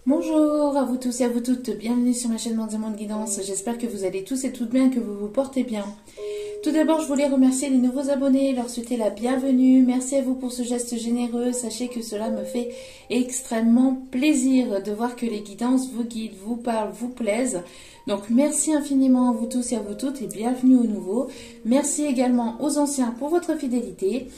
Bonjour à vous tous et à vous toutes, bienvenue sur ma chaîne Monde Guidance. J'espère que vous allez tous et toutes bien, que vous vous portez bien. Tout d'abord, je voulais remercier les nouveaux abonnés, leur souhaiter la bienvenue. Merci à vous pour ce geste généreux. Sachez que cela me fait extrêmement plaisir de voir que les guidances vous guident, vous parlent, vous plaisent. Donc merci infiniment à vous tous et à vous toutes et bienvenue aux nouveaux. Merci également aux anciens pour votre fidélité.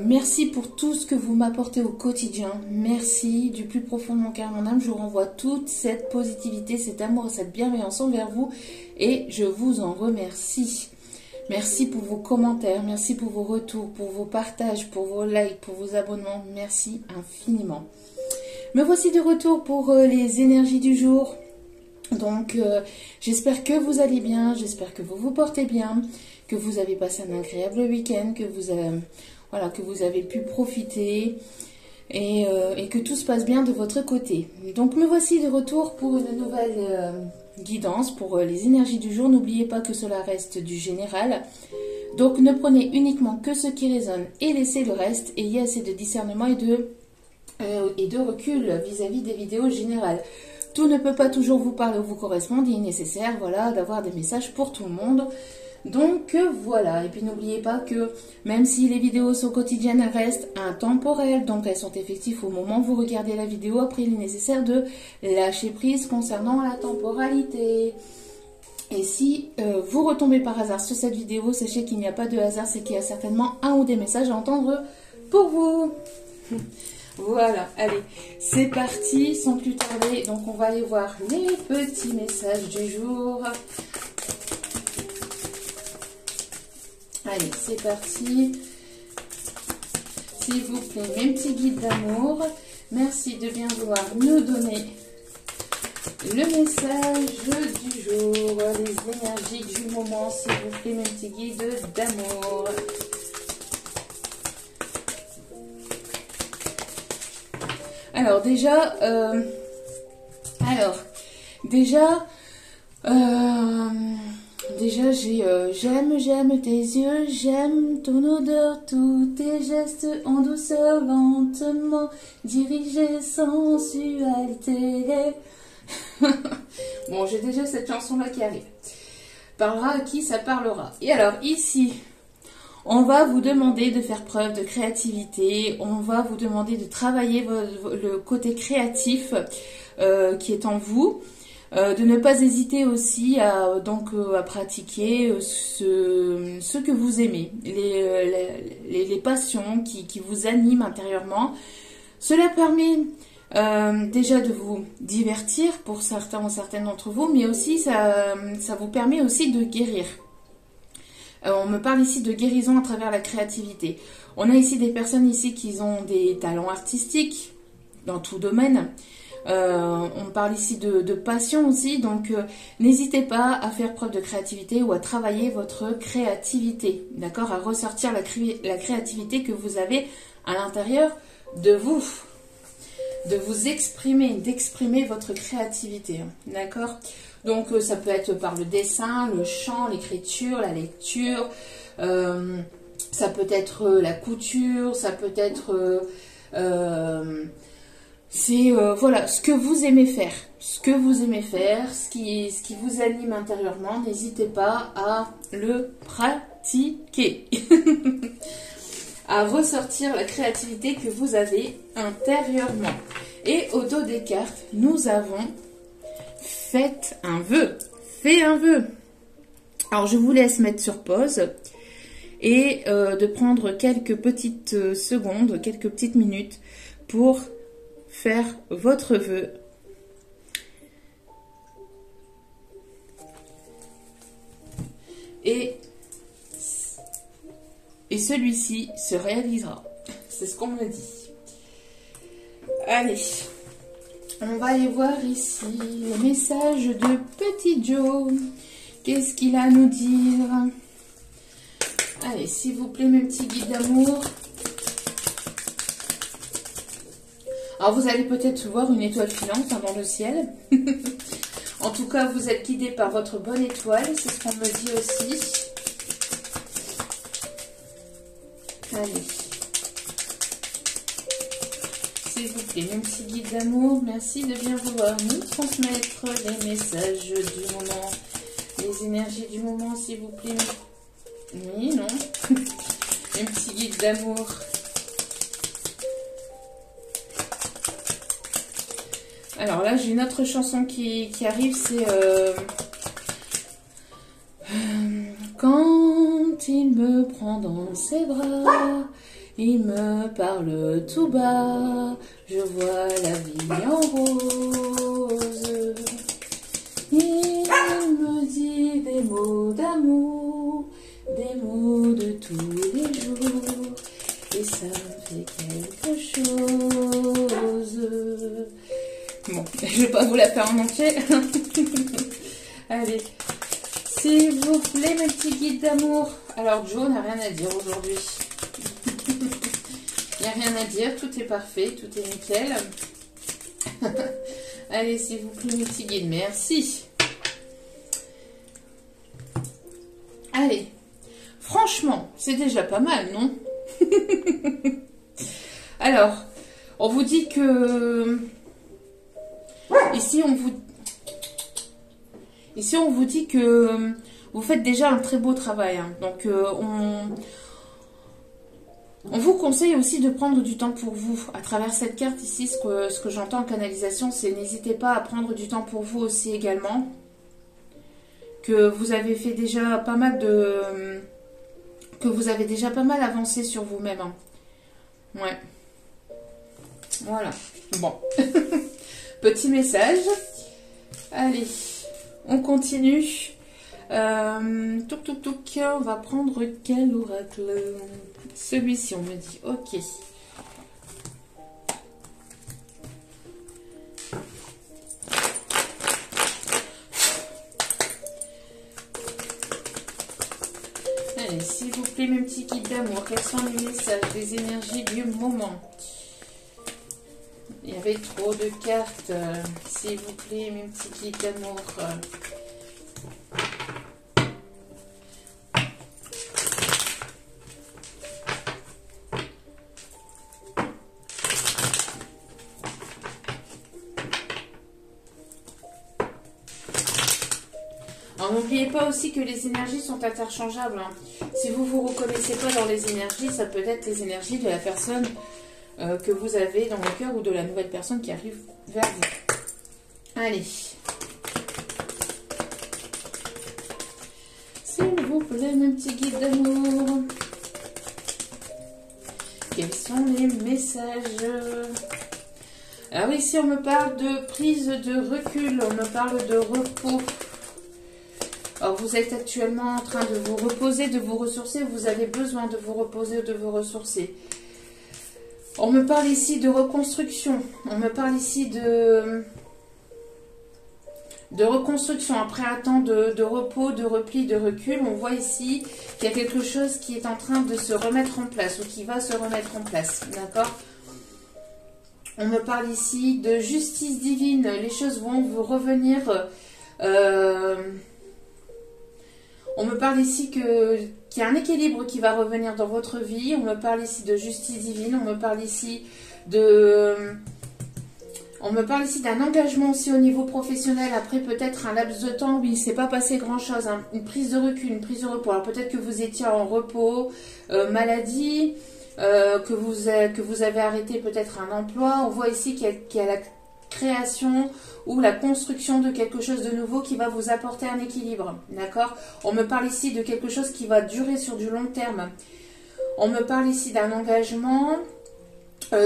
Merci pour tout ce que vous m'apportez au quotidien. Merci du plus profond de mon cœur, mon âme. Je vous renvoie toute cette positivité, cet amour et cette bienveillance envers vous et je vous en remercie. Merci pour vos commentaires, merci pour vos retours, pour vos partages, pour vos likes, pour vos abonnements. Merci infiniment. Me voici de retour pour les énergies du jour. Donc, j'espère que vous allez bien, j'espère que vous vous portez bien, que vous avez passé un agréable week-end, que vous avez pu profiter et que tout se passe bien de votre côté. Donc, me voici de retour pour une nouvelle guidance pour les énergies du jour. N'oubliez pas que cela reste du général. Donc, ne prenez uniquement que ce qui résonne et laissez le reste. Ayez assez de discernement et de recul vis-à-vis des vidéos générales. Tout ne peut pas toujours vous parler ou vous correspondre. Il est nécessaire, voilà, d'avoir des messages pour tout le monde. Donc voilà, et puis n'oubliez pas que même si les vidéos sont quotidiennes, elles restent intemporelles, donc elles sont effectives au moment où vous regardez la vidéo. Après, il est nécessaire de lâcher prise concernant la temporalité. Et si vous retombez par hasard sur cette vidéo, sachez qu'il n'y a pas de hasard, c'est qu'il y a certainement un ou des messages à entendre pour vous. Voilà, allez, c'est parti, sans plus tarder. Donc on va aller voir les petits messages du jour. Allez, c'est parti. S'il vous plaît, mes petits guides d'amour, merci de bien vouloir nous donner le message du jour, les énergies du moment, s'il vous plaît, mes petits guides d'amour. Alors déjà, Déjà, j'ai j'aime tes yeux, j'aime ton odeur, tous tes gestes en douceur, lentement, dirigés, sensualité. Bon, j'ai déjà cette chanson-là qui arrive. Parlera à qui ça parlera. Et alors, ici, on va vous demander de faire preuve de créativité, on va vous demander de travailler le côté créatif qui est en vous. De ne pas hésiter aussi à pratiquer ce que vous aimez, les passions qui vous animent intérieurement. Cela permet déjà de vous divertir pour certains ou certaines d'entre vous, mais aussi ça vous permet aussi de guérir. On me parle ici de guérison à travers la créativité. On a ici des personnes ici qui ont des talents artistiques dans tout domaine. On parle ici de passion aussi, donc n'hésitez pas à faire preuve de créativité ou à travailler votre créativité, d'accord, à ressortir la créativité que vous avez à l'intérieur de vous exprimer, d'exprimer votre créativité, d'accord. Donc ça peut être par le dessin, le chant, l'écriture, la lecture, ça peut être la couture, ça peut être... voilà, ce que vous aimez faire, ce qui vous anime intérieurement, n'hésitez pas à le pratiquer, à ressortir la créativité que vous avez intérieurement. Et au dos des cartes, nous avons fait un vœu. Alors je vous laisse mettre sur pause et de prendre quelques petites secondes, quelques petites minutes pour faire votre vœu. Et celui-ci se réalisera. C'est ce qu'on me dit. Allez, on va aller voir ici le message de Petit Joe. Qu'est-ce qu'il a à nous dire? Allez, s'il vous plaît, mes petits guides d'amour. Alors, vous allez peut-être voir une étoile filante dans le ciel. En tout cas, vous êtes guidé par votre bonne étoile. C'est ce qu'on me dit aussi. Allez. S'il vous plaît. appeler mes petits guides d'amour. Merci de bien vouloir nous transmettre les messages du moment. Les énergies du moment, s'il vous plaît. Oui, non. Mes petits guides d'amour. Alors là, j'ai une autre chanson qui arrive, c'est... quand il me prend dans ses bras, il me parle tout bas, je vois la vie en rose. Il me dit des mots d'amour, des mots de tous les jours, et ça me fait quelque chose. Bon, je vais pas vous la faire en entier. Allez, s'il vous plaît, mes petits guides d'amour. Alors, Joe n'a rien à dire aujourd'hui. Il n'y a rien à dire, tout est parfait, tout est nickel. Allez, s'il vous plaît, mes petits guides, merci. Allez, franchement, c'est déjà pas mal, non? Alors, on vous dit que... Ici, on vous dit que vous faites déjà un très beau travail. Hein. Donc, on vous conseille aussi de prendre du temps pour vous. À travers cette carte ici, ce que j'entends en canalisation, c'est n'hésitez pas à prendre du temps pour vous aussi également. Que vous avez fait déjà pas mal de... Que vous avez déjà pas mal avancé sur vous-même. Hein. Ouais. Voilà. Bon. Petit message. Allez, on continue. Touc. On va prendre quel oracle? Celui-ci, on me dit. Ok. Allez, s'il vous plaît, mes petits guides d'amour, quels sont les messages, les énergies du moment? Il y avait trop de cartes. S'il vous plaît, mes petits guides d'amour. Alors, n'oubliez pas aussi que les énergies sont interchangeables. Hein. Si vous ne vous reconnaissez pas dans les énergies, ça peut être les énergies de la personne que vous avez dans le cœur ou de la nouvelle personne qui arrive vers vous. Allez. S'il vous plaît, mes petits guides d'amour. Quels sont les messages? Alors ici, on me parle de prise de recul, on me parle de repos. Alors, vous êtes actuellement en train de vous reposer, de vous ressourcer. Vous avez besoin de vous reposer, de vous ressourcer. On me parle ici de reconstruction. On me parle ici de reconstruction. Après un temps de repos, de repli, de recul, on voit ici qu'il y a quelque chose qui est en train de se remettre en place ou qui va se remettre en place. D'accord? On me parle ici de justice divine. Les choses vont vous revenir... on me parle ici qu'il y a un équilibre qui va revenir dans votre vie. On me parle ici de justice divine. On me parle ici d'un engagement aussi au niveau professionnel. Après peut-être un laps de temps où il ne s'est pas passé grand-chose. Hein. Une prise de recul, une prise de repos. Alors peut-être que vous étiez en repos, maladie, que vous avez arrêté peut-être un emploi. On voit ici qu'il y a la création ou la construction de quelque chose de nouveau qui va vous apporter un équilibre, d'accord? On me parle ici de quelque chose qui va durer sur du long terme. On me parle ici d'un engagement,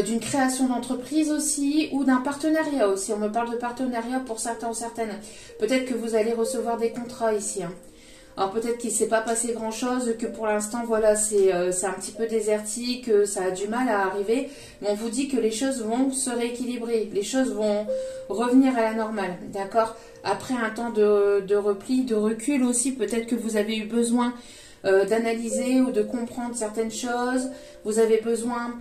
d'une création d'entreprise aussi, ou d'un partenariat aussi. On me parle de partenariat pour certains ou certaines. Peut-être que vous allez recevoir des contrats ici, hein. Alors peut-être qu'il ne s'est pas passé grand-chose, que pour l'instant, voilà, c'est un petit peu désertique, que ça a du mal à arriver. Mais on vous dit que les choses vont se rééquilibrer, les choses vont revenir à la normale, d'accord? Après un temps de repli, de recul aussi, peut-être que vous avez eu besoin d'analyser ou de comprendre certaines choses. Vous avez besoin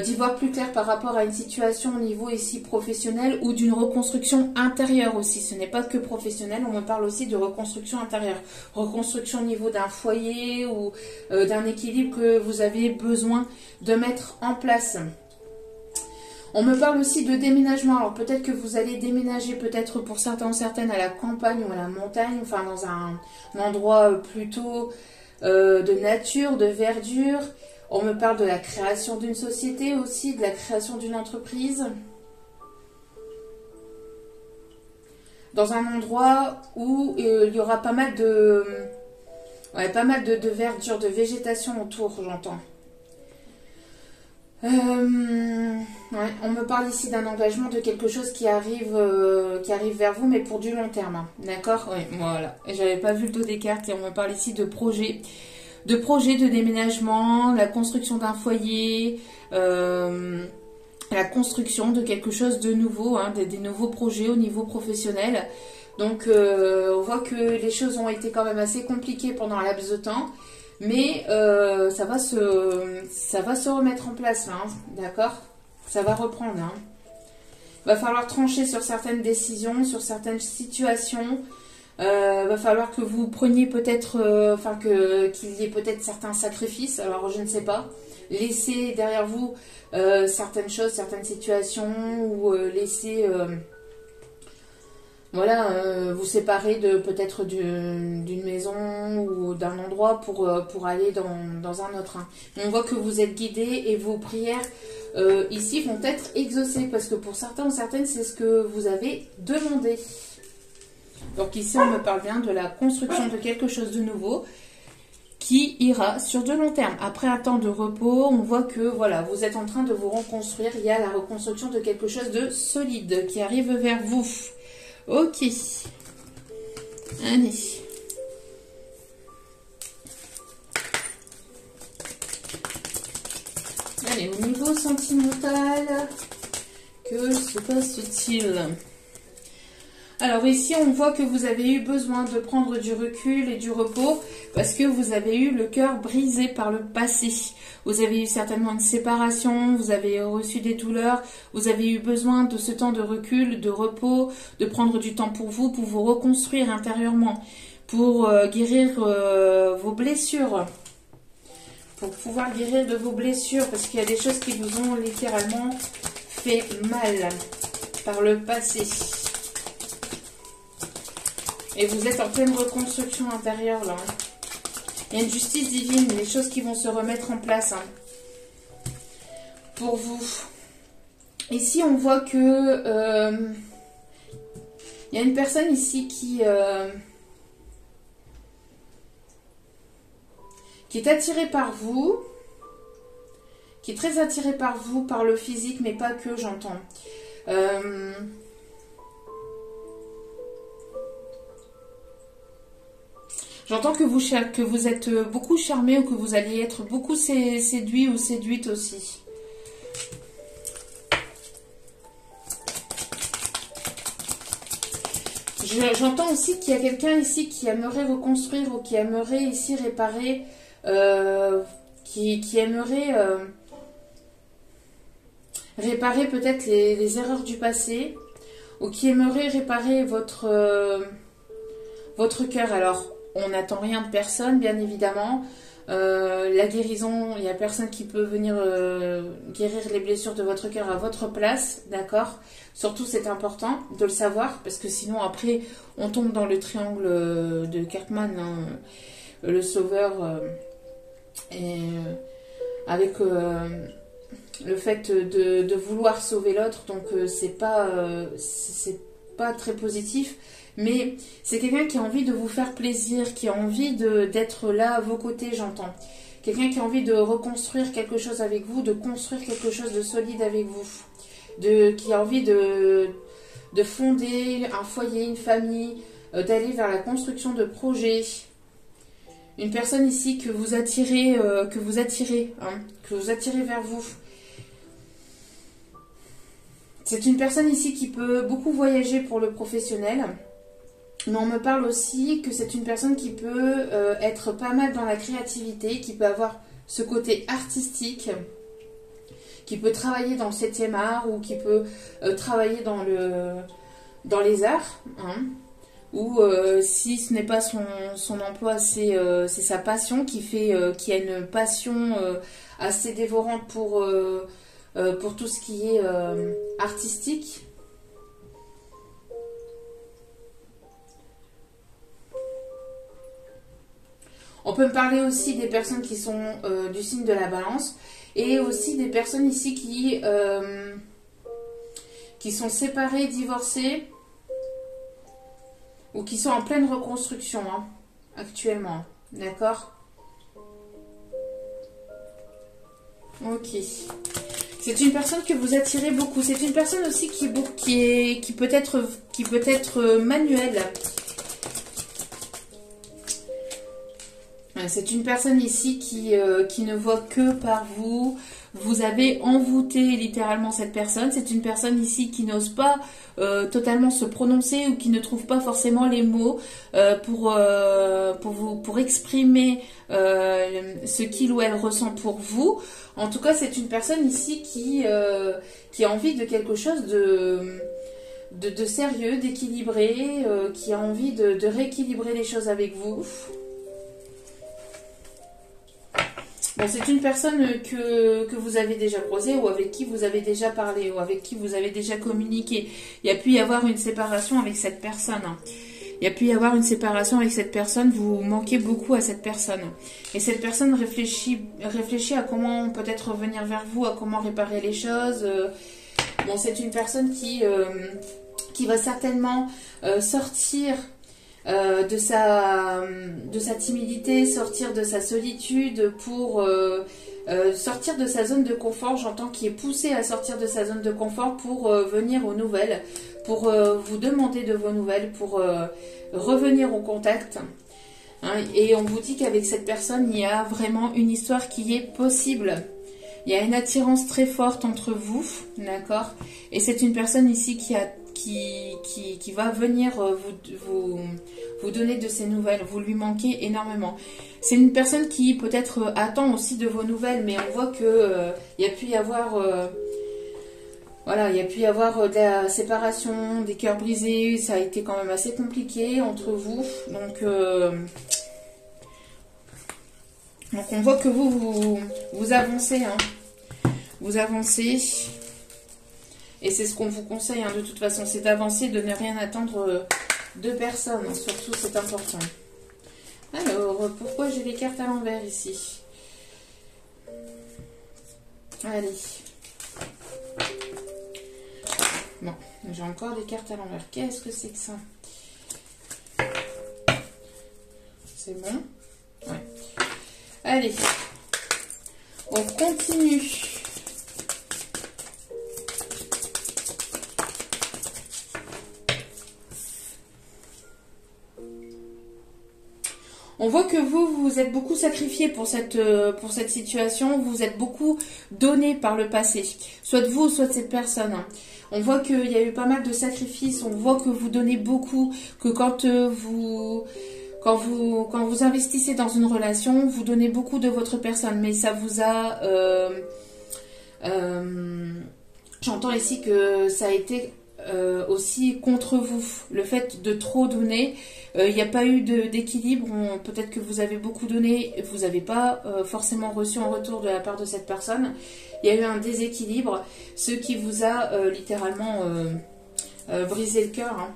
d'y voir plus clair par rapport à une situation au niveau ici professionnel ou d'une reconstruction intérieure aussi. Ce n'est pas que professionnel, on me parle aussi de reconstruction intérieure. Reconstruction au niveau d'un foyer ou d'un équilibre que vous avez besoin de mettre en place. On me parle aussi de déménagement. Alors peut-être que vous allez déménager, peut-être pour certains ou certaines, à la campagne ou à la montagne, enfin dans un endroit plutôt de nature, de verdure. On me parle de la création d'une société aussi, de la création d'une entreprise. Dans un endroit où il y aura pas mal de verdure, de végétation autour, j'entends. Ouais, on me parle ici d'un engagement, de quelque chose qui arrive vers vous, mais pour du long terme. Hein. D'accord? Oui, voilà. J'avais pas vu le dos des cartes et on me parle ici de projets. De déménagement, la construction d'un foyer, la construction de quelque chose de nouveau, hein, des nouveaux projets au niveau professionnel. Donc, on voit que les choses ont été quand même assez compliquées pendant un laps de temps. Mais ça va se remettre en place là, hein, d'accord? Ça va reprendre. Hein. Va falloir trancher sur certaines décisions, sur certaines situations. Va falloir que vous preniez peut-être, qu'il y ait peut-être certains sacrifices. Alors je ne sais pas. Laissez derrière vous certaines choses, certaines situations, ou laissez vous séparer de peut-être d'une maison ou d'un endroit pour aller dans un autre. Hein. On voit que vous êtes guidé et vos prières ici vont être exaucées parce que pour certains ou certaines, c'est ce que vous avez demandé. Donc ici, on me parle bien de la construction de quelque chose de nouveau qui ira sur de long terme. Après un temps de repos, on voit que voilà, vous êtes en train de vous reconstruire. Il y a la reconstruction de quelque chose de solide qui arrive vers vous. Ok. Allez. Allez, au niveau sentimental, que se passe-t-il? Alors ici, on voit que vous avez eu besoin de prendre du recul et du repos parce que vous avez eu le cœur brisé par le passé. Vous avez eu certainement une séparation, vous avez reçu des douleurs, vous avez eu besoin de ce temps de recul, de repos, de prendre du temps pour vous reconstruire intérieurement, pour guérir vos blessures, pour pouvoir guérir de vos blessures parce qu'il y a des choses qui vous ont littéralement fait mal par le passé. Et vous êtes en pleine reconstruction intérieure là. Il y a une justice divine, les choses qui vont se remettre en place hein, pour vous. Ici, on voit que il y a une personne ici qui est attirée par vous, qui est très attirée par vous, par le physique, mais pas que, j'entends. J'entends que vous êtes beaucoup charmé ou que vous alliez être beaucoup séduit ou séduite aussi. J'entends aussi qu'il y a quelqu'un ici qui aimerait reconstruire ou qui aimerait ici réparer, qui aimerait réparer peut-être les erreurs du passé ou qui aimerait réparer votre cœur. Alors, on n'attend rien de personne, bien évidemment. La guérison, il n'y a personne qui peut venir guérir les blessures de votre cœur à votre place, d'accord? Surtout, c'est important de le savoir, parce que sinon, après, on tombe dans le triangle de Cartman, hein, le sauveur, avec le fait de vouloir sauver l'autre, donc c'est pas très positif. Mais c'est quelqu'un qui a envie de vous faire plaisir, qui a envie d'être là à vos côtés, j'entends. Quelqu'un qui a envie de reconstruire quelque chose avec vous, de construire quelque chose de solide avec vous. Qui a envie de fonder un foyer, une famille, d'aller vers la construction de projets. Une personne ici que vous attirez vers vous. C'est une personne ici qui peut beaucoup voyager pour le professionnel. Mais on me parle aussi que c'est une personne qui peut être pas mal dans la créativité, qui peut avoir ce côté artistique, qui peut travailler dans le 7e art ou qui peut travailler dans les arts. Hein, ou si ce n'est pas son emploi, c'est sa passion, qui a une passion assez dévorante pour pour tout ce qui est artistique. On peut me parler aussi des personnes qui sont du signe de la Balance et aussi des personnes ici qui sont séparées, divorcées ou qui sont en pleine reconstruction hein, actuellement. D'accord? Ok. C'est une personne que vous attirez beaucoup. C'est une personne aussi qui peut être manuelle. C'est une personne ici qui ne voit que par vous. Vous avez envoûté littéralement cette personne. C'est une personne ici qui n'ose pas totalement se prononcer ou qui ne trouve pas forcément les mots pour exprimer ce qu'il ou elle ressent pour vous. En tout cas, c'est une personne ici qui a envie de quelque chose de sérieux, d'équilibré, qui a envie de rééquilibrer les choses avec vous. Bon, c'est une personne que vous avez déjà croisée ou avec qui vous avez déjà parlé ou avec qui vous avez déjà communiqué. Il y a pu y avoir une séparation avec cette personne. Il y a pu y avoir une séparation avec cette personne. Vous manquez beaucoup à cette personne. Et cette personne réfléchit à comment peut-être revenir vers vous, à comment réparer les choses. Bon, c'est une personne qui va certainement sortir de sa timidité, sortir de sa solitude pour sortir de sa zone de confort. J'entends qu'il est poussé à sortir de sa zone de confort pour venir aux nouvelles, pour vous demander de vos nouvelles, pour revenir au contact. Hein, et on vous dit qu'avec cette personne, il y a vraiment une histoire qui est possible. Il y a une attirance très forte entre vous, d'accord? Et c'est une personne ici qui va venir vous donner de ses nouvelles. Vous lui manquez énormément. C'est une personne qui peut-être attend aussi de vos nouvelles, mais on voit que il y a pu y avoir de la séparation, des cœurs brisés. Ça a été quand même assez compliqué entre vous. Donc on voit que vous avancez, hein. Vous avancez. Et c'est ce qu'on vous conseille, hein, de toute façon, c'est d'avancer, de ne rien attendre de personne. Hein, surtout, c'est important. Alors, pourquoi j'ai les cartes à l'envers ici? Allez. Bon, j'ai encore des cartes à l'envers. Qu'est-ce que c'est que ça? C'est bon? Ouais. Allez. On continue. On voit que vous êtes beaucoup sacrifié pour cette situation, vous êtes beaucoup donné par le passé, soit de vous, soit de cette personne. On voit qu'il y a eu pas mal de sacrifices, on voit que vous donnez beaucoup, que quand vous investissez dans une relation, vous donnez beaucoup de votre personne, mais ça vous a... j'entends ici que ça a été... aussi contre vous, le fait de trop donner, il n'y a pas eu d'équilibre, peut-être que vous avez beaucoup donné, vous n'avez pas forcément reçu en retour de la part de cette personne, il y a eu un déséquilibre, ce qui vous a littéralement brisé le cœur, hein,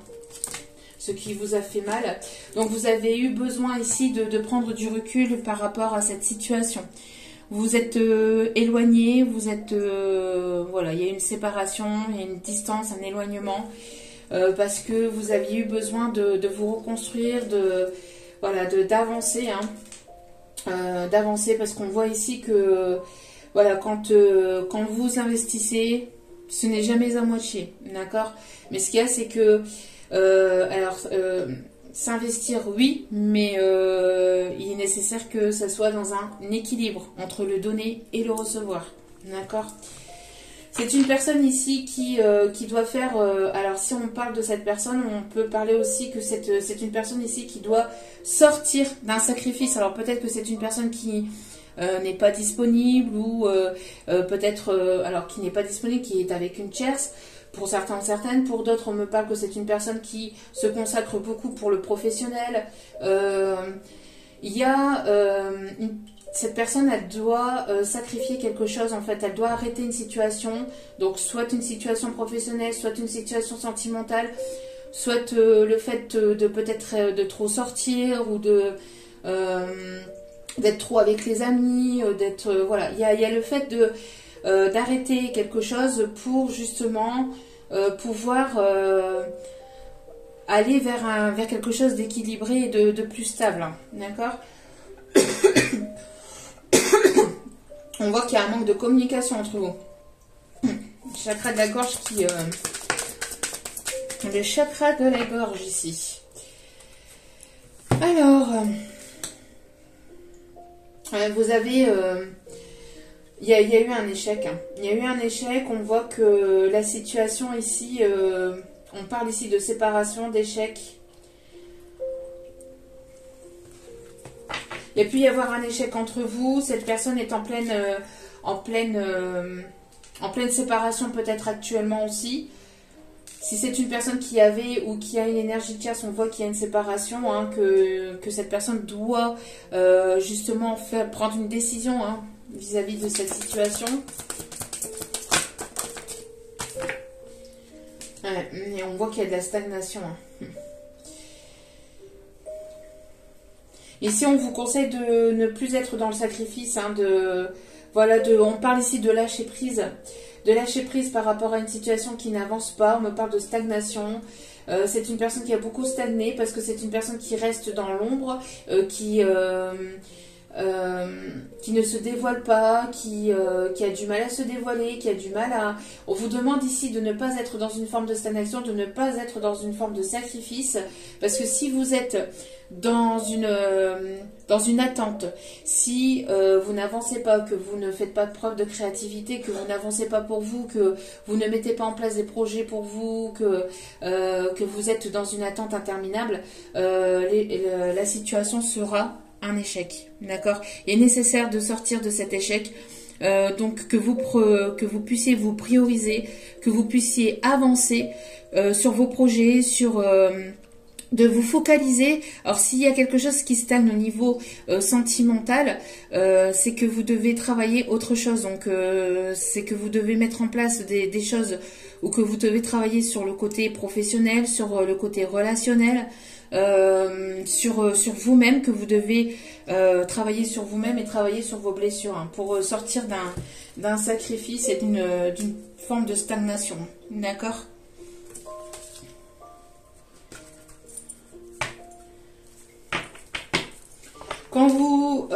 ce qui vous a fait mal, donc vous avez eu besoin ici de prendre du recul par rapport à cette situation. Vous êtes éloigné, vous êtes... voilà, il y a une séparation, il y a une distance, un éloignement, parce que vous aviez eu besoin de vous reconstruire, d'avancer, hein, d'avancer, parce qu'on voit ici que, voilà, quand vous investissez, ce n'est jamais à moitié, d'accord? Mais ce qu'il y a, c'est que, s'investir, oui, mais il est nécessaire que ça soit dans un équilibre entre le donner et le recevoir. D'accord? C'est une personne ici qui doit faire... alors, si on parle de cette personne, on peut parler aussi que c'est une personne ici qui doit sortir d'un sacrifice. Alors, peut-être que c'est une personne qui n'est pas disponible ou peut-être... alors, qui n'est pas disponible, qui est avec une tierce. Pour certains, certaines, pour d'autres, on me parle que c'est une personne qui se consacre beaucoup pour le professionnel. Il y a cette personne, elle doit sacrifier quelque chose, en fait. Elle doit arrêter une situation, donc soit une situation professionnelle, soit une situation sentimentale, soit le fait de peut-être de trop sortir ou de d'être trop avec les amis, d'être voilà. Il y a le fait de d'arrêter quelque chose pour justement pouvoir aller vers quelque chose d'équilibré et de plus stable, hein, d'accord. On voit qu'il y a un manque de communication entre vous. Chakra de la gorge qui... le chakra de la gorge ici. Alors, vous avez... il y a eu un échec. Hein. Il y a eu un échec. On voit que la situation ici... on parle ici de séparation, d'échec. Il y a pu y avoir un échec entre vous. Cette personne est en pleine séparation peut-être actuellement aussi. Si c'est une personne qui avait ou qui a une énergie de tierce, on voit qu'il y a une séparation, hein, que cette personne doit justement prendre une décision hein, vis-à-vis de cette situation. Ouais, et on voit qu'il y a de la stagnation. Hein. Ici, on vous conseille de ne plus être dans le sacrifice. Hein, on parle ici de lâcher prise. De lâcher prise par rapport à une situation qui n'avance pas. On me parle de stagnation. C'est une personne qui a beaucoup stagné parce que c'est une personne qui reste dans l'ombre, qui ne se dévoile pas, qui a du mal à se dévoiler, qui a du mal à... On vous demande ici de ne pas être dans une forme de stagnation, de ne pas être dans une forme de sacrifice, parce que si vous êtes dans une attente, si vous n'avancez pas, que vous ne faites pas preuve de créativité, que vous n'avancez pas pour vous, que vous ne mettez pas en place des projets pour vous, que vous êtes dans une attente interminable, la situation sera un échec, d'accord. Il est nécessaire de sortir de cet échec, donc que vous puissiez vous prioriser, que vous puissiez avancer sur vos projets, de vous focaliser. Alors s'il y a quelque chose qui stagne au niveau sentimental, c'est que vous devez travailler autre chose, donc c'est que vous devez mettre en place des choses, ou que vous devez travailler sur le côté professionnel, sur le côté relationnel, sur vous-même, que vous devez travailler sur vous-même et travailler sur vos blessures hein, pour sortir d'un sacrifice et d'une forme de stagnation, d'accord. Quand vous...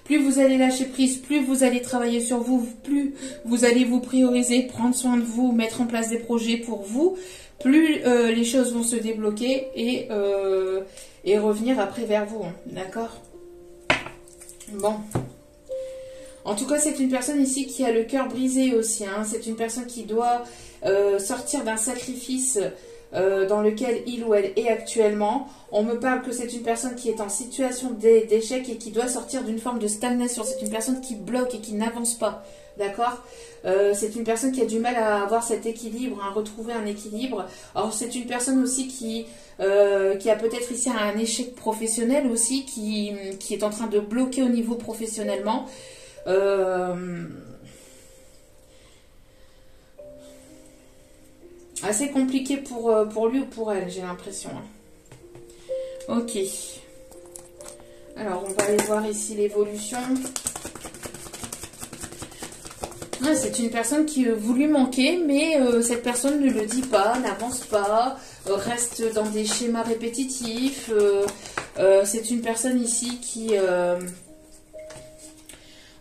plus vous allez lâcher prise, plus vous allez travailler sur vous, plus vous allez vous prioriser, prendre soin de vous, mettre en place des projets pour vous, plus les choses vont se débloquer et revenir après vers vous, hein, d'accord. Bon. En tout cas, c'est une personne ici qui a le cœur brisé aussi, hein. C'est une personne qui doit sortir d'un sacrifice dans lequel il ou elle est actuellement. On me parle que c'est une personne qui est en situation d'échec et qui doit sortir d'une forme de stagnation. C'est une personne qui bloque et qui n'avance pas, d'accord. C'est une personne qui a du mal à avoir cet équilibre, à retrouver un équilibre. Alors c'est une personne aussi qui a peut-être ici un échec professionnel aussi, qui est en train de bloquer au niveau professionnellement. Assez compliqué pour lui ou pour elle, j'ai l'impression. Ok. Alors, on va aller voir ici l'évolution. Ah, c'est une personne qui vous lui manquez, mais cette personne ne le dit pas, n'avance pas, reste dans des schémas répétitifs. C'est une personne ici qui...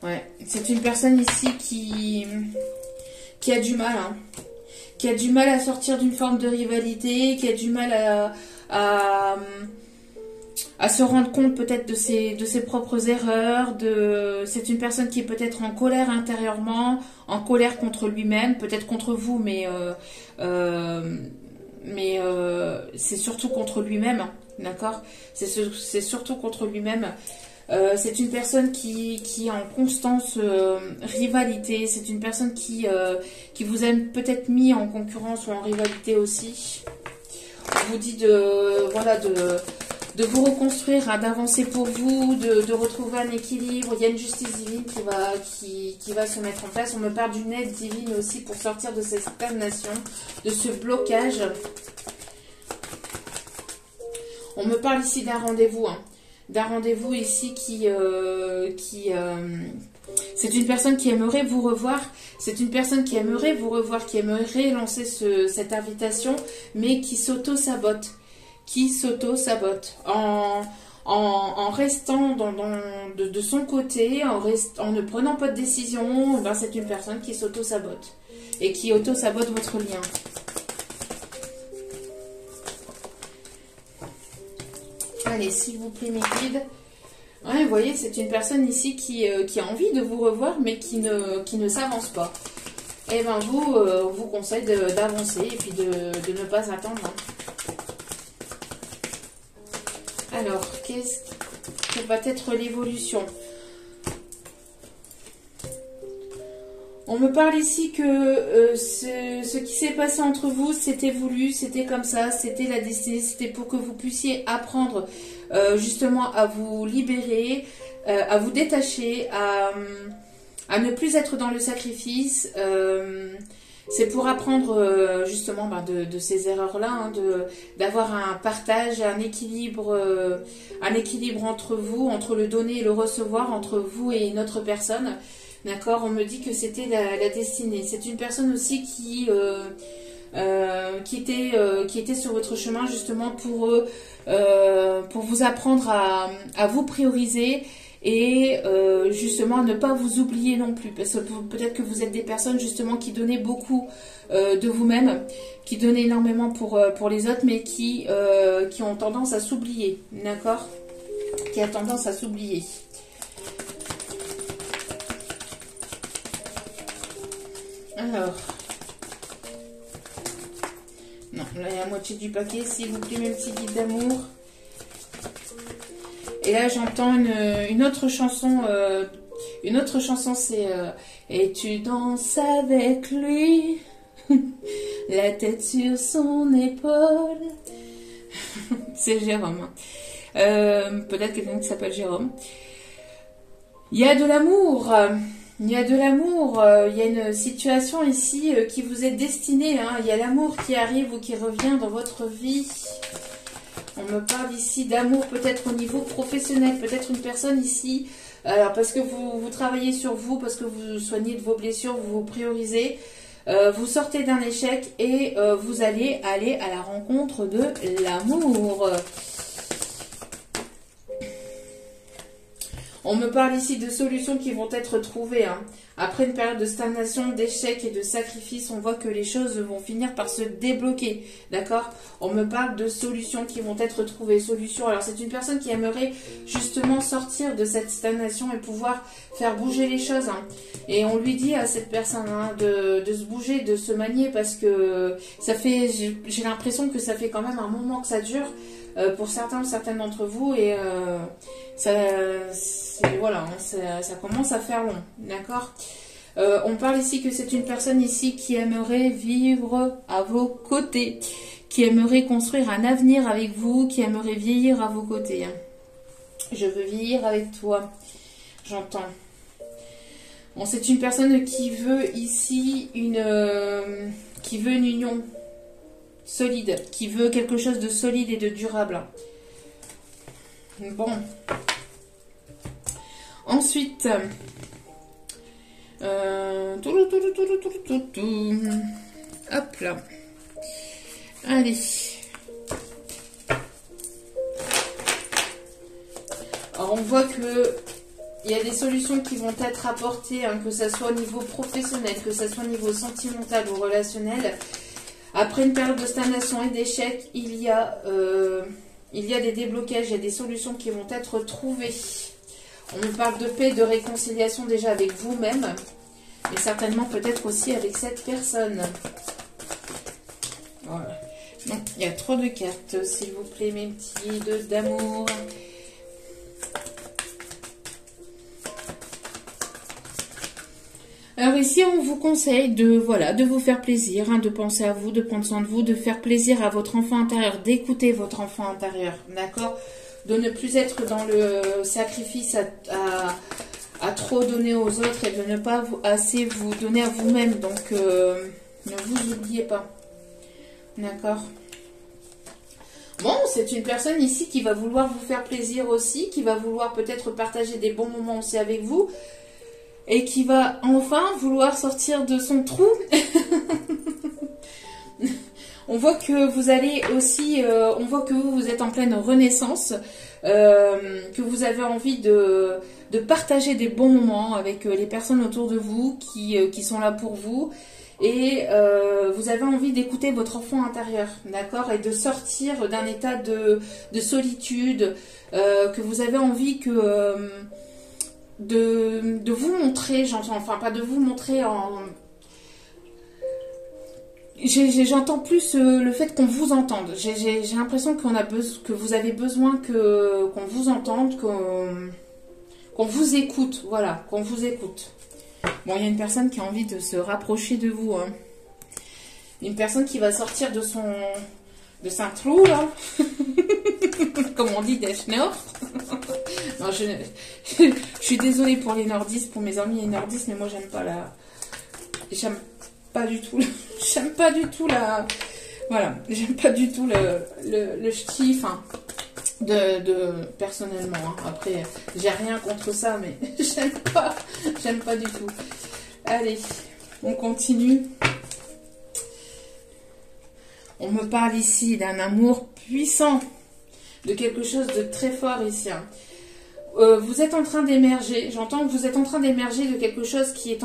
ouais, c'est une personne ici qui a du mal, hein. Qui a du mal à sortir d'une forme de rivalité, qui a du mal à se rendre compte peut-être de ses propres erreurs. C'est une personne qui est peut-être en colère intérieurement, en colère contre lui-même, peut-être contre vous, mais c'est surtout contre lui-même, hein, d'accord. C'est surtout contre lui-même. C'est une personne qui est en constante rivalité. C'est une personne qui vous a peut-être mis en concurrence ou en rivalité aussi. On vous dit de vous reconstruire, hein, d'avancer pour vous, de retrouver un équilibre. Il y a une justice divine qui va se mettre en place. On me parle d'une aide divine aussi pour sortir de cette stagnation, de ce blocage. On me parle ici d'un rendez-vous, hein, d'un rendez-vous ici c'est une personne qui aimerait vous revoir. C'est une personne qui aimerait vous revoir, qui aimerait lancer cette invitation, mais qui s'auto-sabote. En restant de son côté, en ne prenant pas de décision. Ben c'est une personne qui s'auto-sabote et qui auto-sabote votre lien. Allez, s'il vous plaît, mes guides. Ouais, vous voyez, c'est une personne ici qui a envie de vous revoir, mais qui ne s'avance pas. Et ben on vous conseille d'avancer et puis de ne pas attendre. Alors, qu'est-ce que va être l'évolution? On me parle ici que ce qui s'est passé entre vous, c'était voulu, c'était comme ça, c'était la destinée, c'était pour que vous puissiez apprendre justement à vous libérer, à vous détacher, à ne plus être dans le sacrifice. C'est pour apprendre justement de ces erreurs-là, hein, d'avoir un partage, un équilibre entre vous, entre le donner et le recevoir, entre vous et une autre personne. D'accord, on me dit que c'était la destinée. C'est une personne aussi qui était sur votre chemin justement pour vous apprendre à vous prioriser et justement à ne pas vous oublier non plus. Parce que peut-être que vous êtes des personnes justement qui donnaient beaucoup de vous-même, qui donnaient énormément pour les autres, mais qui ont tendance à s'oublier. D'accord, qui a tendance à s'oublier. Alors, non, là il y a la moitié du paquet, s'il vous plaît, mes petits guides d'amour. Et là j'entends une autre chanson, c'est et tu danses avec lui, la tête sur son épaule. C'est Jérôme. Peut-être quelqu'un qui s'appelle Jérôme. Il y a de l'amour. Il y a de l'amour, il y a une situation ici qui vous est destinée, hein. Il y a l'amour qui arrive ou qui revient dans votre vie. On me parle ici d'amour peut-être au niveau professionnel, peut-être une personne ici, alors parce que vous travaillez sur vous, parce que vous soignez de vos blessures, vous vous priorisez, vous sortez d'un échec et vous allez aller à la rencontre de l'amour. On me parle ici de solutions qui vont être trouvées. Hein. Après une période de stagnation, d'échec et de sacrifice, on voit que les choses vont finir par se débloquer. D'accord? On me parle de solutions qui vont être trouvées. Solutions. Alors, c'est une personne qui aimerait justement sortir de cette stagnation et pouvoir faire bouger les choses. Hein. Et on lui dit à cette personne hein, de se bouger, de se manier parce que ça fait, j'ai l'impression que ça fait quand même un moment que ça dure. Pour certains ou certaines d'entre vous et voilà, ça commence à faire long, d'accord. On parle ici que c'est une personne ici qui aimerait vivre à vos côtés, qui aimerait construire un avenir avec vous, qui aimerait vieillir à vos côtés. Je veux vieillir avec toi, j'entends. Bon, c'est une personne qui veut ici qui veut une union solide, qui veut quelque chose de solide et de durable. Bon. Ensuite, hop là. Allez. Alors on voit que il y a des solutions qui vont être apportées, hein, que ce soit au niveau professionnel, que ce soit au niveau sentimental ou relationnel. Après une période de stagnation et d'échec, il y a des déblocages, il y a des solutions qui vont être trouvées. On nous parle de paix, de réconciliation déjà avec vous-même, et certainement peut-être aussi avec cette personne. Voilà. Donc, il y a trop de cartes, s'il vous plaît, mes petits guides d'amour. Alors ici, on vous conseille de, voilà, de vous faire plaisir, hein, de penser à vous, de prendre soin de vous, de faire plaisir à votre enfant intérieur, d'écouter votre enfant intérieur, d'accord? De ne plus être dans le sacrifice à trop donner aux autres et de ne pas assez vous donner à vous-même. Donc, ne vous oubliez pas, d'accord? Bon, c'est une personne ici qui va vouloir vous faire plaisir aussi, qui va vouloir peut-être partager des bons moments aussi avec vous. Et qui va enfin vouloir sortir de son trou. On voit que vous allez aussi, on voit que vous êtes en pleine renaissance, que vous avez envie de partager des bons moments avec les personnes autour de vous qui sont là pour vous. Et vous avez envie d'écouter votre enfant intérieur, d'accord? Et de sortir d'un état de solitude, que vous avez envie que... de vous montrer, j'entends, enfin pas de vous montrer en... J'entends plus le fait qu'on vous entende. J'ai l'impression que vous avez besoin qu'on vous entende, qu'on vous écoute, voilà, qu'on vous écoute. Bon, il y a une personne qui a envie de se rapprocher de vous, hein. Une personne qui va sortir de sa trou, là. Comme on dit, des Nord. Non, je suis désolée pour les nordistes, pour mes amis les nordistes, mais moi j'aime pas j'aime pas du tout, j'aime pas du tout voilà, j'aime pas du tout le ch'ti, enfin, personnellement, hein. Après, j'ai rien contre ça, mais j'aime pas du tout. Allez, on continue. On me parle ici d'un amour puissant, de quelque chose de très fort ici, hein. Vous êtes en train d'émerger, j'entends que vous êtes en train d'émerger de quelque chose qui est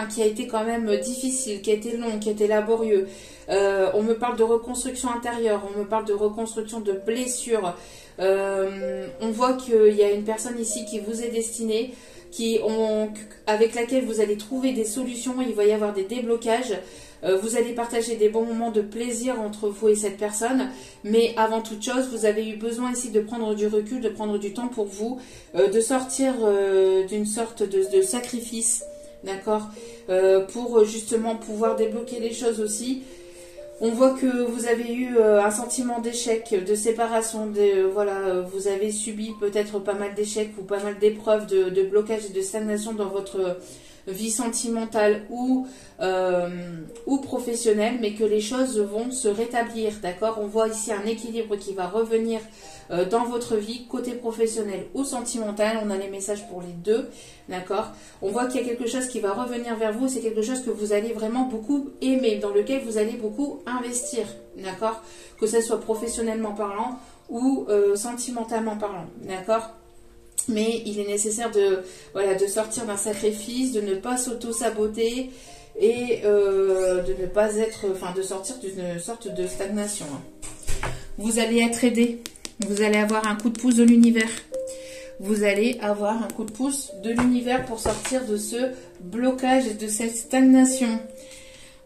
qui a été quand même difficile, qui a été long, qui a été laborieux. On me parle de reconstruction intérieure, on me parle de reconstruction de blessures. On voit qu'il y a une personne ici qui vous est destinée, avec laquelle vous allez trouver des solutions, il va y avoir des déblocages. Vous allez partager des bons moments de plaisir entre vous et cette personne, mais avant toute chose, vous avez eu besoin ici de prendre du recul, de prendre du temps pour vous, de sortir d'une sorte de sacrifice, d'accord, pour justement pouvoir débloquer les choses aussi. On voit que vous avez eu un sentiment d'échec, de séparation, voilà, vous avez subi peut-être pas mal d'échecs ou pas mal d'épreuves de blocage et de stagnation dans votre vie sentimentale ou professionnelle, mais que les choses vont se rétablir, d'accord? On voit ici un équilibre qui va revenir dans votre vie, côté professionnel ou sentimental. On a les messages pour les deux, d'accord? On voit qu'il y a quelque chose qui va revenir vers vous, c'est quelque chose que vous allez vraiment beaucoup aimer, dans lequel vous allez beaucoup investir, d'accord? Que ce soit professionnellement parlant ou sentimentalement parlant, d'accord? Mais il est nécessaire de sortir d'un sacrifice, de ne pas s'auto-saboter et de ne pas être, de sortir d'une sorte de stagnation. Vous allez être aidé, vous allez avoir un coup de pouce de l'univers. Vous allez avoir un coup de pouce de l'univers pour sortir de ce blocage et de cette stagnation.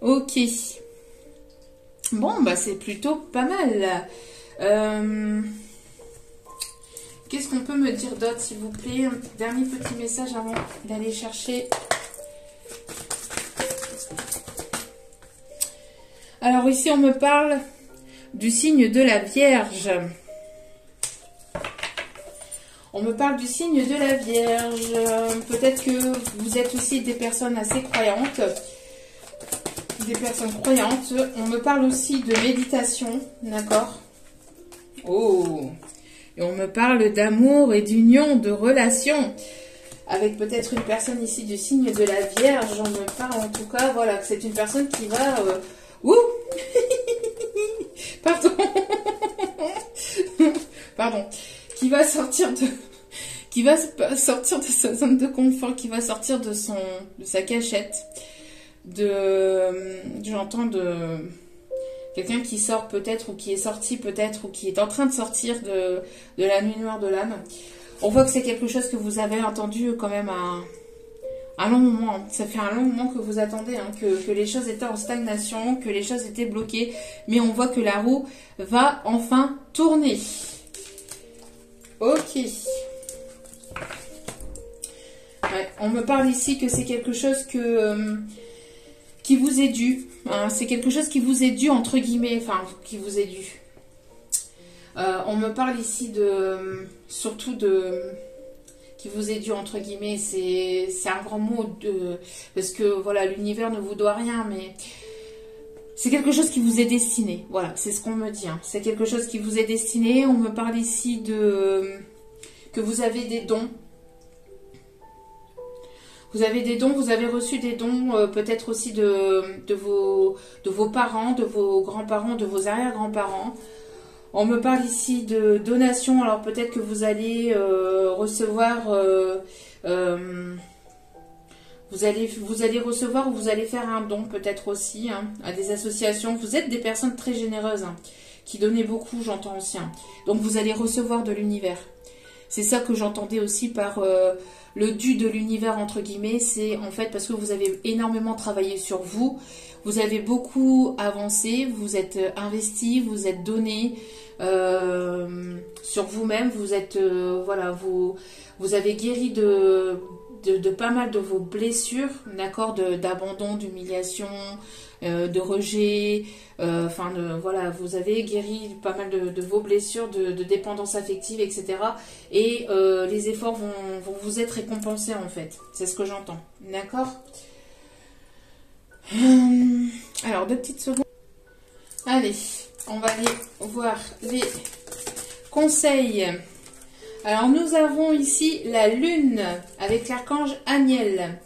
Ok. Bon, bah c'est plutôt pas mal. Qu'est-ce qu'on peut me dire d'autre, s'il vous plaît? Un dernier petit message avant d'aller chercher. Alors ici, on me parle du signe de la Vierge. On me parle du signe de la Vierge. Peut-être que vous êtes aussi des personnes assez croyantes. Des personnes croyantes. On me parle aussi de méditation, d'accord? Oh! Et on me parle d'amour et d'union, de relation. Avec peut-être une personne ici du signe de la Vierge. On me parle en tout cas, voilà, que c'est une personne qui va... Ouh. Pardon. Pardon. Qui va sortir de sa zone de confort, qui va sortir de sa cachette. J'entends de... Quelqu'un qui sort peut-être, ou qui est sorti peut-être, ou qui est en train de sortir de la nuit noire de l'âme. On voit que c'est quelque chose que vous avez entendu quand même un long moment. Ça fait un long moment que vous attendez, hein, que les choses étaient en stagnation, que les choses étaient bloquées. Mais on voit que la roue va enfin tourner. Ok. Ouais, on me parle ici que c'est quelque chose qui vous est dû. Hein, c'est quelque chose qui vous est dû, entre guillemets. Enfin, qui vous est dû. On me parle ici surtout qui vous est dû, entre guillemets. C'est un grand mot parce que voilà, l'univers ne vous doit rien, mais c'est quelque chose qui vous est destiné. Voilà, c'est ce qu'on me dit. Hein. C'est quelque chose qui vous est destiné. On me parle ici que vous avez des dons. Vous avez des dons, vous avez reçu des dons, peut-être aussi de vos parents, de vos grands-parents, de vos arrière-grands-parents. On me parle ici de donations, alors peut-être que vous allez recevoir, vous allez recevoir ou vous allez faire un don peut-être aussi hein, à des associations. Vous êtes des personnes très généreuses, hein, qui donnaient beaucoup, j'entends aussi. Hein. Donc vous allez recevoir de l'univers. C'est ça que j'entendais aussi par le dû de l'univers, entre guillemets. C'est en fait parce que vous avez énormément travaillé sur vous. Vous avez beaucoup avancé, vous êtes investi, vous êtes donné sur vous-même. Vous êtes, voilà, vous avez guéri de pas mal de vos blessures, d'accord, d'abandon, d'humiliation, de rejet, enfin voilà, vous avez guéri pas mal de vos blessures, de dépendance affective, etc. Et les efforts vont vous être récompensés en fait. C'est ce que j'entends, d'accord. Alors, 2 petites secondes. Allez, on va aller voir les conseils. Alors, nous avons ici la lune avec l'archange Aniel.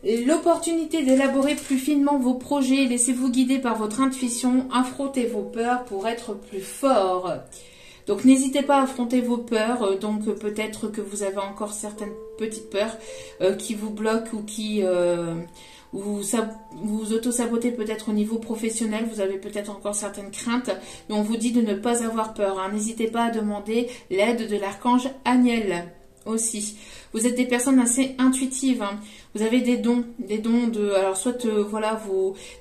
L'opportunité d'élaborer plus finement vos projets. Laissez-vous guider par votre intuition. Affrontez vos peurs pour être plus fort. Donc, n'hésitez pas à affronter vos peurs. Donc, peut-être que vous avez encore certaines petites peurs qui vous bloquent ou qui... vous auto-sabotez peut-être au niveau professionnel, vous avez peut-être encore certaines craintes, mais on vous dit de ne pas avoir peur. Hein. N'hésitez pas à demander l'aide de l'archange Aniel aussi. Vous êtes des personnes assez intuitives. Hein. Vous avez des dons de, alors soit voilà,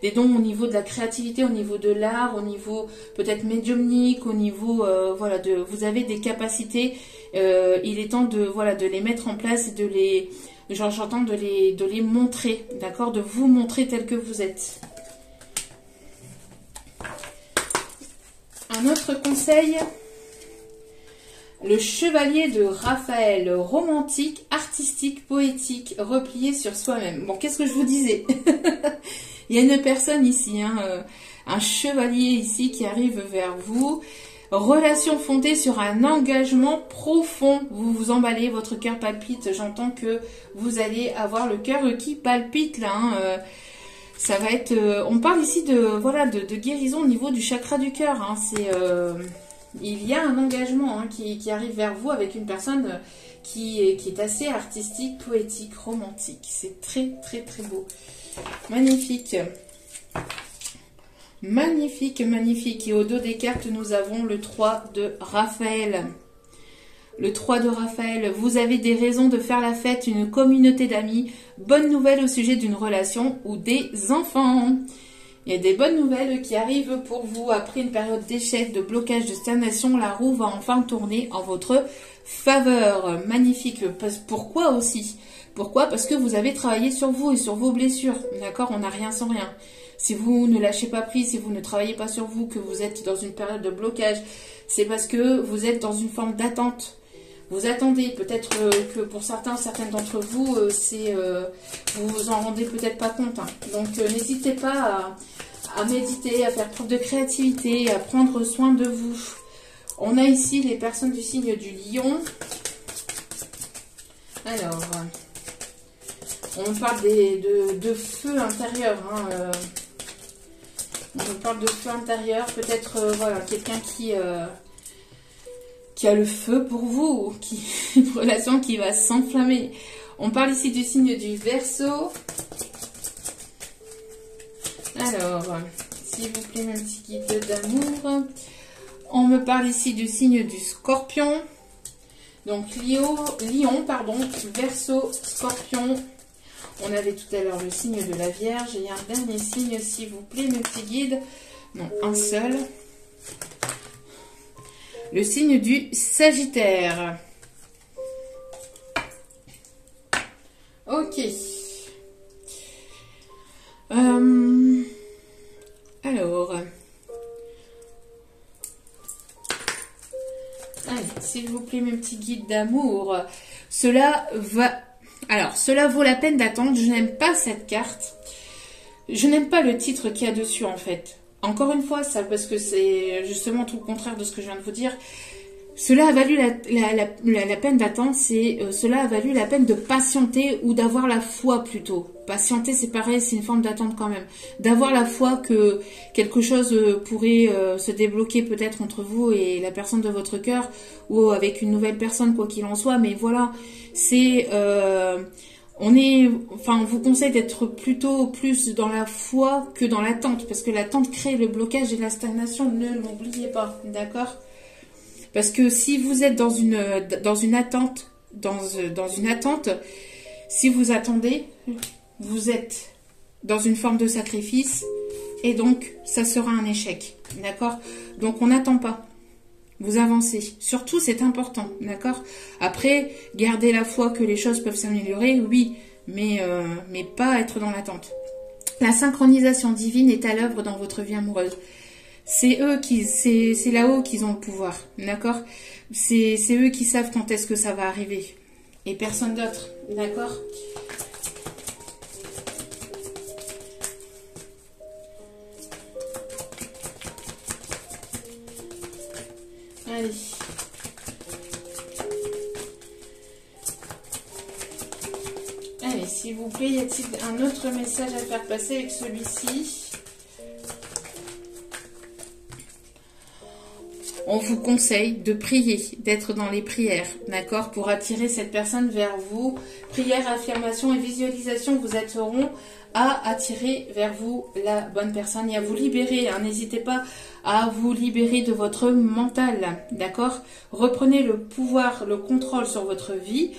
des dons au niveau de la créativité, au niveau de l'art, au niveau peut-être médiumnique, au niveau voilà vous avez des capacités. Il est temps de voilà de les mettre en place et de les j'entends de les montrer, d'accord, de vous montrer tel que vous êtes. Un autre conseil, le chevalier de Raphaël, romantique, artistique, poétique, replié sur soi-même. Bon, qu'est-ce que je vous disais? Il y a une personne ici, hein, un chevalier ici qui arrive vers vous. Relation fondée sur un engagement profond. Vous vous emballez, votre cœur palpite. J'entends que vous allez avoir le cœur qui palpite là. Hein. Ça va être. On parle ici de voilà de guérison au niveau du chakra du cœur. Hein. Il y a un engagement hein, qui arrive vers vous avec une personne qui est assez artistique, poétique, romantique. C'est très très très beau, magnifique. Magnifique, magnifique. Et au dos des cartes, nous avons le 3 de Raphaël. Le 3 de Raphaël. Vous avez des raisons de faire la fête, une communauté d'amis. Bonne nouvelle au sujet d'une relation ou des enfants. Il y a des bonnes nouvelles qui arrivent pour vous. Après une période d'échec, de blocage, de stagnation, la roue va enfin tourner en votre faveur. Magnifique. Pourquoi aussi? Pourquoi? Parce que vous avez travaillé sur vous et sur vos blessures. D'accord? On n'a rien sans rien. Si vous ne lâchez pas prise, si vous ne travaillez pas sur vous, que vous êtes dans une période de blocage, c'est parce que vous êtes dans une forme d'attente. Vous attendez, peut-être que pour certaines d'entre vous, vous vous en rendez peut-être pas compte. Hein. Donc n'hésitez pas à méditer, à faire preuve de créativité, à prendre soin de vous. On a ici les personnes du signe du lion. Alors, on parle de feu intérieur. Hein, on parle de feu intérieur, peut-être voilà, quelqu'un qui a le feu pour vous, une relation qui va s'enflammer. On parle ici du signe du Verseau. Alors, s'il vous plaît, un petit guide d'amour. On me parle ici du signe du Scorpion. Donc, Lion, pardon, Verseau, Scorpion. On avait tout à l'heure le signe de la Vierge. Et un dernier signe, s'il vous plaît, mes petits guides. Non, un seul. Le signe du Sagittaire. Ok. Alors. Allez, s'il vous plaît, mes petits guides d'amour. Cela vaut la peine d'attendre. Je n'aime pas cette carte. Je n'aime pas le titre qu'il y a dessus, en fait. Encore une fois, ça, parce que c'est justement tout le contraire de ce que je viens de vous dire. Cela a valu la peine d'attendre, cela a valu la peine de patienter ou d'avoir la foi plutôt. Patienter, c'est pareil, c'est une forme d'attente quand même. D'avoir la foi que quelque chose pourrait se débloquer peut-être entre vous et la personne de votre cœur ou avec une nouvelle personne, quoi qu'il en soit. Mais voilà, on vous conseille d'être plutôt plus dans la foi que dans l'attente, parce que l'attente crée le blocage et la stagnation, ne l'oubliez pas, d'accord ? Parce que si vous êtes dans une attente, si vous attendez, vous êtes dans une forme de sacrifice et donc ça sera un échec, d'accord? Donc on n'attend pas, vous avancez. Surtout c'est important, d'accord? Après, gardez la foi que les choses peuvent s'améliorer, oui, mais pas être dans l'attente. La synchronisation divine est à l'œuvre dans votre vie amoureuse. C'est là-haut qu'ils ont le pouvoir, d'accord? C'est eux qui savent quand est-ce que ça va arriver. Et personne d'autre, d'accord? Allez. Allez, s'il vous plaît, y a-t-il un autre message à faire passer avec celui-ci? On vous conseille de prier, d'être dans les prières, d'accord, pour attirer cette personne vers vous. Prière, affirmation et visualisation vous aideront à attirer vers vous la bonne personne et à vous libérer. Hein. N'hésitez pas à vous libérer de votre mental, d'accord. Reprenez le pouvoir, le contrôle sur votre vie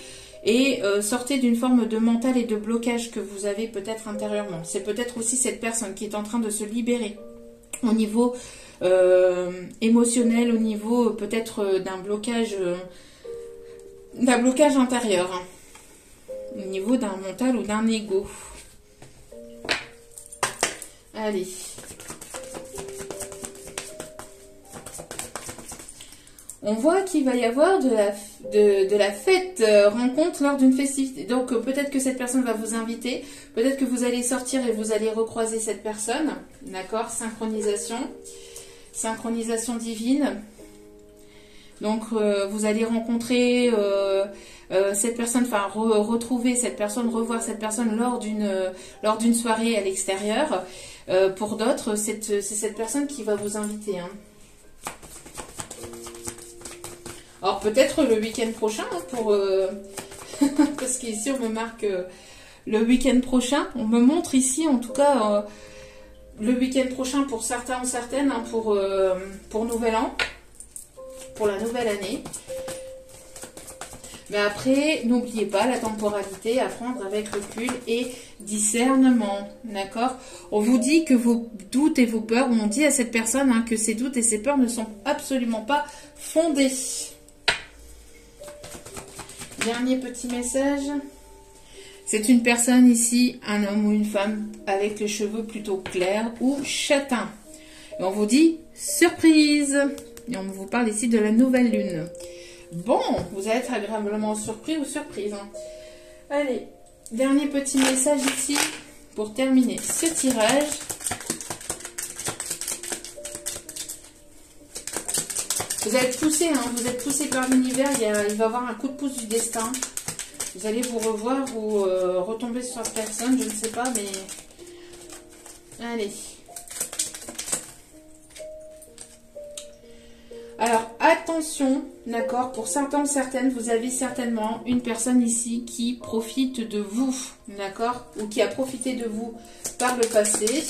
et sortez d'une forme de mental et de blocage que vous avez peut-être intérieurement. C'est peut-être aussi cette personne qui est en train de se libérer au niveau émotionnel, au niveau peut-être d'un blocage intérieur, hein, au niveau d'un mental ou d'un ego. Allez. On voit qu'il va y avoir de la fête rencontre lors d'une festivité. Donc peut-être que cette personne va vous inviter, peut-être que vous allez sortir et vous allez recroiser cette personne, d'accord, synchronisation divine. Donc vous allez rencontrer cette personne, enfin retrouver cette personne, revoir cette personne lors d'une soirée à l'extérieur. Pour d'autres, c'est cette personne qui va vous inviter. Hein. Alors peut-être le week-end prochain, hein, pour parce qu'ici on me marque le week-end prochain. On me montre ici en tout cas le week-end prochain pour certains ou certaines, hein, pour Nouvel An, pour la nouvelle année. Mais après, n'oubliez pas la temporalité à prendre avec recul et discernement, d'accord? On vous dit que vos doutes et vos peurs, on dit à cette personne hein, que ces doutes et ces peurs ne sont absolument pas fondés. Dernier petit message. C'est une personne ici, un homme ou une femme, avec les cheveux plutôt clairs ou châtains. Et on vous dit surprise. Et on vous parle ici de la nouvelle lune. Bon, vous allez être agréablement surpris ou surprise. Hein. Allez, dernier petit message ici pour terminer ce tirage. Vous êtes poussé, hein, vous êtes poussé par l'univers. Il va y avoir un coup de pouce du destin. Vous allez vous revoir ou retomber sur personne, je ne sais pas, mais allez. Alors, attention, d'accord, pour certains ou certaines, vous avez certainement une personne ici qui profite de vous, d'accord, ou qui a profité de vous par le passé.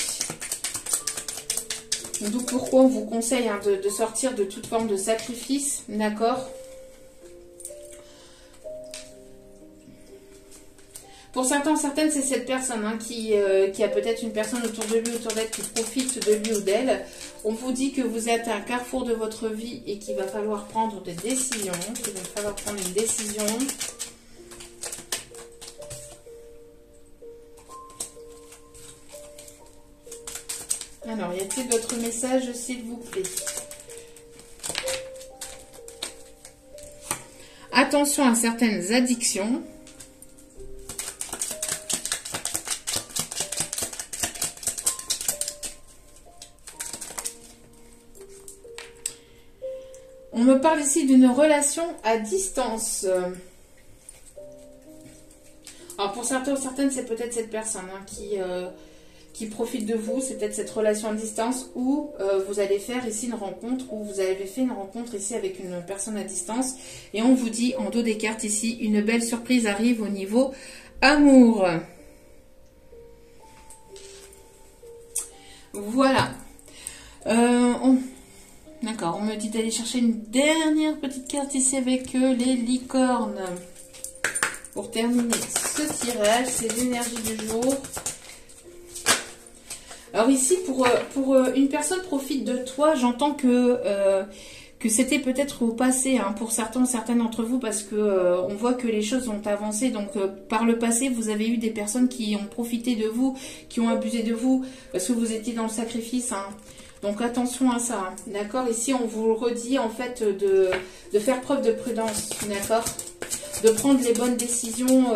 D'où pourquoi on vous conseille hein, de sortir de toute forme de sacrifice, d'accord. Pour certains ou certaines, c'est cette personne hein, qui a peut-être une personne autour de lui, autour d'elle, qui profite de lui ou d'elle. On vous dit que vous êtes à un carrefour de votre vie et qu'il va falloir prendre des décisions. Alors, y a-t-il d'autres messages, s'il vous plaît? Attention à certaines addictions. On me parle ici d'une relation à distance. Alors pour certains ou certaines, c'est peut-être cette personne qui profite de vous. C'est peut-être cette relation à distance où vous allez faire ici une rencontre, ou vous avez fait une rencontre ici avec une personne à distance. Et on vous dit en dos des cartes ici, une belle surprise arrive au niveau amour. Voilà. D'accord, on me dit d'aller chercher une dernière petite carte ici avec les licornes. Pour terminer ce tirage, c'est l'énergie du jour. Alors ici, pour une personne profite de toi, j'entends que c'était peut-être au passé, hein, pour certains, certaines d'entre vous, parce que on voit que les choses ont avancé. Donc par le passé, vous avez eu des personnes qui ont profité de vous, qui ont abusé de vous, parce que vous étiez dans le sacrifice, hein. Donc attention à ça, hein. D'accord? Ici, on vous redit en fait de faire preuve de prudence, d'accord? De prendre les bonnes décisions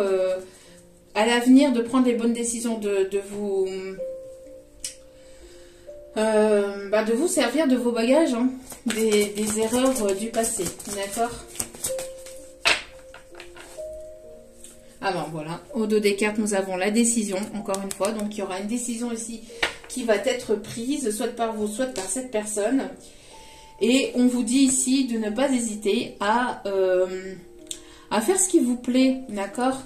à l'avenir, de prendre les bonnes décisions, de vous servir de vos bagages, hein, des erreurs du passé, d'accord? Alors voilà, au dos des cartes, nous avons la décision, encore une fois. Donc il y aura une décision ici qui va être prise, soit par vous, soit par cette personne. Et on vous dit ici de ne pas hésiter à faire ce qui vous plaît, d'accord?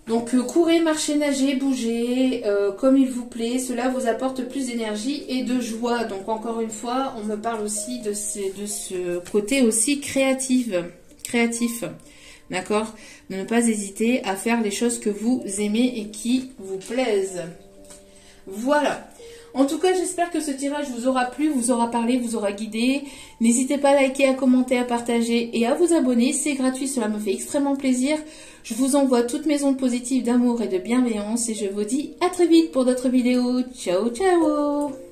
Donc courez, marchez, nagez, bougez, comme il vous plaît. Cela vous apporte plus d'énergie et de joie. Donc encore une fois, on me parle aussi de ce côté aussi créatif. D'accord? De ne pas hésiter à faire les choses que vous aimez et qui vous plaisent. Voilà. En tout cas, j'espère que ce tirage vous aura plu, vous aura parlé, vous aura guidé. N'hésitez pas à liker, à commenter, à partager et à vous abonner. C'est gratuit, cela me fait extrêmement plaisir. Je vous envoie toutes mes ondes positives d'amour et de bienveillance. Et je vous dis à très vite pour d'autres vidéos. Ciao, ciao!